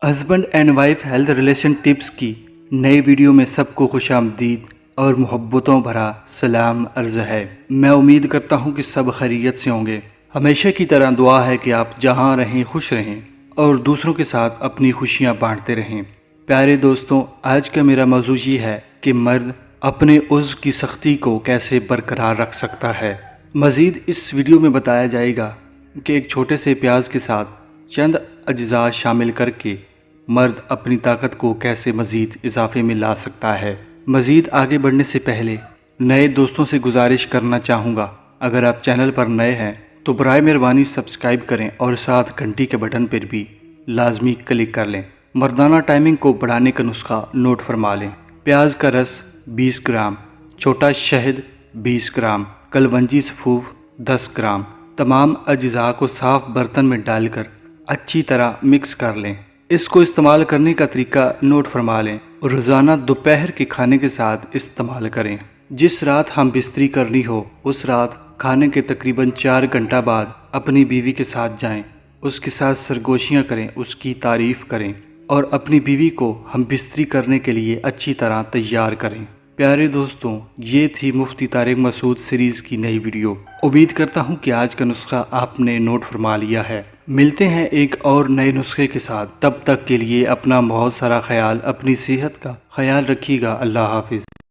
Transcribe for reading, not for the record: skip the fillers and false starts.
Husband and wife health relation tips की नई video में सबको खुशामदीद और मोहब्बतों भरा सलाम अर्ज़ है। मैं उम्मीद करता हूँ कि सब खैरियत से होंगे। हमेशा की तरह दुआ है कि आप जहाँ रहें खुश रहें और दूसरों के साथ अपनी खुशियाँ बांटते रहें। प्यारे दोस्तों, आज का मेरा मौजू ये है कि मर्द अपने उज़्व की सख्ती को कैसे बरकरार रख सकता है। मज़ीद इस वीडियो में बताया जाएगा कि एक छोटे से प्याज के साथ चंद अज्जा शामिल करके मर्द अपनी ताकत को कैसे मज़ीद इजाफे में ला सकता है। मज़ीद आगे बढ़ने से पहले नए दोस्तों से गुजारिश करना चाहूँगा, अगर आप चैनल पर नए हैं तो बराए मेहरबानी सब्सक्राइब करें और साथ घंटी के बटन पर भी लाजमी क्लिक कर लें। मर्दाना टाइमिंग को बढ़ाने का नुस्खा नोट फरमा लें। प्याज का रस 20 ग्राम, छोटा शहद 20 ग्राम, कलवंजी सफ़ूफ 10 ग्राम। तमाम अज्जा को साफ़ बर्तन में डालकर अच्छी तरह मिक्स कर लें। इसको इस्तेमाल करने का तरीका नोट फरमा लें और रोज़ाना दोपहर के खाने के साथ इस्तेमाल करें। जिस रात हम बिस्तरी करनी हो उस रात खाने के तकरीबन 4 घंटा बाद अपनी बीवी के साथ जाएं, उसके साथ सरगोशियाँ करें, उसकी तारीफ़ करें और अपनी बीवी को हम बिस्तरी करने के लिए अच्छी तरह तैयार करें। प्यारे दोस्तों, ये थी मुफ्ती तारिक मसूद सीरीज़ की नई वीडियो। उम्मीद करता हूँ कि आज का नुस्खा आपने नोट फरमा लिया है। मिलते हैं एक और नए नुस्खे के साथ। तब तक के लिए अपना बहुत सारा ख्याल, अपनी सेहत का ख्याल रखिएगा। अल्लाह हाफिज़।